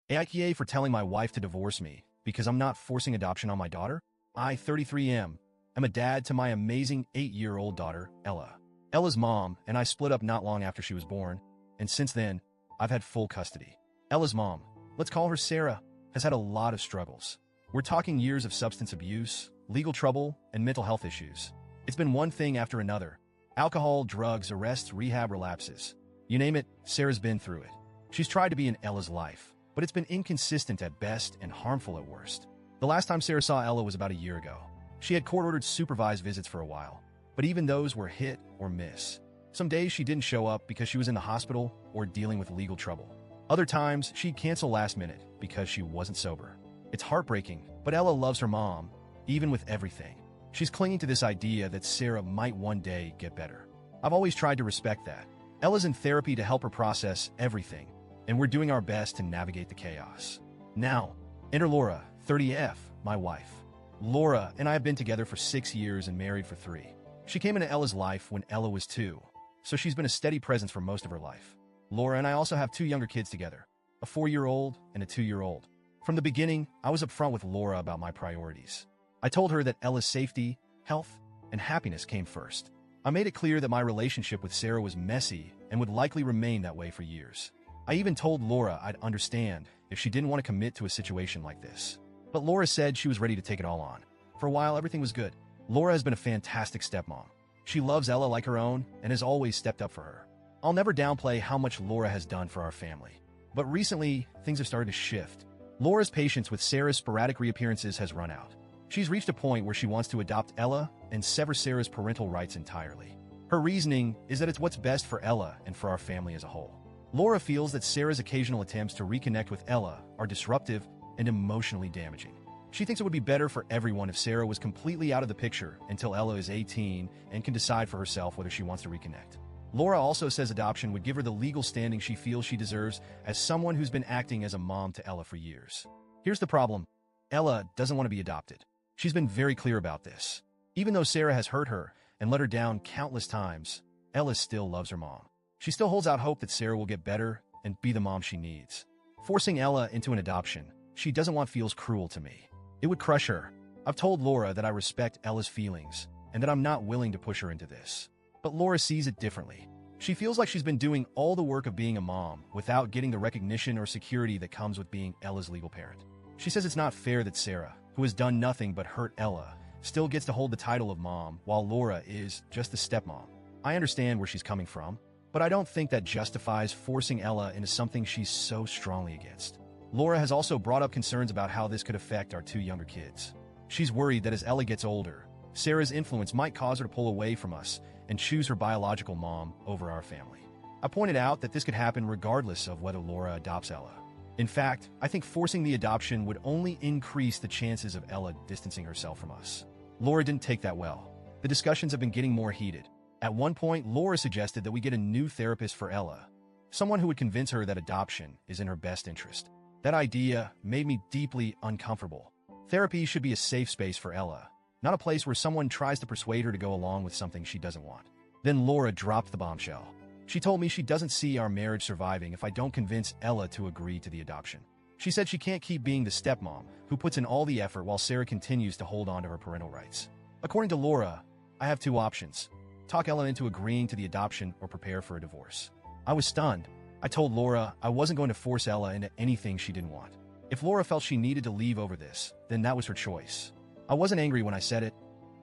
AITA for telling my wife to divorce me because I'm not forcing adoption on my daughter? I, 33 am a dad to my amazing 8-year-old daughter, Ella. Ella's mom and I split up not long after she was born, and since then, I've had full custody. Ella's mom, let's call her Sarah, has had a lot of struggles. We're talking years of substance abuse, legal trouble, and mental health issues. It's been one thing after another. Alcohol, drugs, arrests, rehab, relapses. You name it, Sarah's been through it. She's tried to be in Ella's life, but it's been inconsistent at best and harmful at worst. The last time Sarah saw Ella was about a year ago. She had court-ordered supervised visits for a while, but even those were hit or miss. Some days she didn't show up because she was in the hospital or dealing with legal trouble. Other times, she'd cancel last minute because she wasn't sober. It's heartbreaking, but Ella loves her mom, even with everything. She's clinging to this idea that Sarah might one day get better. I've always tried to respect that. Ella's in therapy to help her process everything, and we're doing our best to navigate the chaos. Now, enter Laura, 30F, my wife. Laura and I have been together for 6 years and married for 3. She came into Ella's life when Ella was 2, so she's been a steady presence for most of her life. Laura and I also have 2 younger kids together, a 4-year-old and a 2-year-old. From the beginning, I was upfront with Laura about my priorities. I told her that Ella's safety, health, and happiness came first. I made it clear that my relationship with Sarah was messy and would likely remain that way for years. I even told Laura I'd understand if she didn't want to commit to a situation like this. But Laura said she was ready to take it all on. For a while, everything was good. Laura has been a fantastic stepmom. She loves Ella like her own and has always stepped up for her. I'll never downplay how much Laura has done for our family. But recently, things have started to shift. Laura's patience with Sarah's sporadic reappearances has run out. She's reached a point where she wants to adopt Ella and sever Sarah's parental rights entirely. Her reasoning is that it's what's best for Ella and for our family as a whole. Laura feels that Sarah's occasional attempts to reconnect with Ella are disruptive and emotionally damaging. She thinks it would be better for everyone if Sarah was completely out of the picture until Ella is 18 and can decide for herself whether she wants to reconnect. Laura also says adoption would give her the legal standing she feels she deserves as someone who's been acting as a mom to Ella for years. Here's the problem. Ella doesn't want to be adopted. She's been very clear about this. Even though Sarah has hurt her and let her down countless times, Ella still loves her mom. She still holds out hope that Sarah will get better and be the mom she needs. Forcing Ella into an adoption she doesn't want feels cruel to me. It would crush her. I've told Laura that I respect Ella's feelings and that I'm not willing to push her into this. But Laura sees it differently. She feels like she's been doing all the work of being a mom without getting the recognition or security that comes with being Ella's legal parent. She says it's not fair that Sarah, who has done nothing but hurt Ella, still gets to hold the title of mom while Laura is just the stepmom. I understand where she's coming from, but I don't think that justifies forcing Ella into something she's so strongly against. Laura has also brought up concerns about how this could affect our 2 younger kids. She's worried that as Ella gets older, Sarah's influence might cause her to pull away from us and choose her biological mom over our family. I pointed out that this could happen regardless of whether Laura adopts Ella. In fact, I think forcing the adoption would only increase the chances of Ella distancing herself from us. Laura didn't take that well. The discussions have been getting more heated. At one point, Laura suggested that we get a new therapist for Ella, someone who would convince her that adoption is in her best interest. That idea made me deeply uncomfortable. Therapy should be a safe space for Ella, not a place where someone tries to persuade her to go along with something she doesn't want. Then Laura dropped the bombshell. She told me she doesn't see our marriage surviving if I don't convince Ella to agree to the adoption. She said she can't keep being the stepmom who puts in all the effort while Sarah continues to hold on to her parental rights. According to Laura, I have 2 options: talk Ella into agreeing to the adoption or prepare for a divorce. I was stunned. I told Laura I wasn't going to force Ella into anything she didn't want. If Laura felt she needed to leave over this, then that was her choice. I wasn't angry when I said it.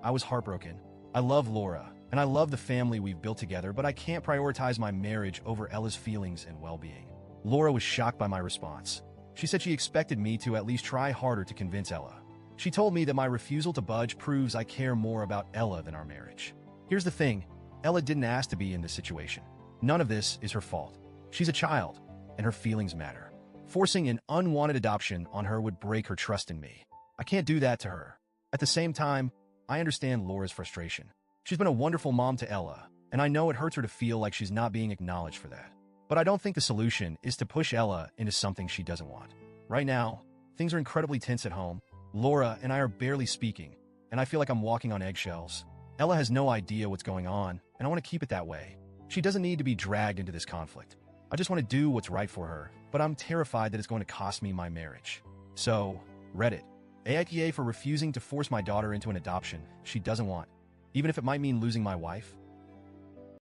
I was heartbroken. I love Laura, and I love the family we've built together, but I can't prioritize my marriage over Ella's feelings and well-being. Laura was shocked by my response. She said she expected me to at least try harder to convince Ella. She told me that my refusal to budge proves I care more about Ella than our marriage. Here's the thing. Ella didn't ask to be in this situation. None of this is her fault. She's a child, and her feelings matter. Forcing an unwanted adoption on her would break her trust in me. I can't do that to her. At the same time, I understand Laura's frustration. She's been a wonderful mom to Ella, and I know it hurts her to feel like she's not being acknowledged for that. But I don't think the solution is to push Ella into something she doesn't want. Right now, things are incredibly tense at home. Laura and I are barely speaking, and I feel like I'm walking on eggshells. Ella has no idea what's going on, and I want to keep it that way. She doesn't need to be dragged into this conflict. I just want to do what's right for her but I'm terrified that it's going to cost me my marriage. So, Reddit. AITA for refusing to force my daughter into an adoption she doesn't want, even if it might mean losing my wife.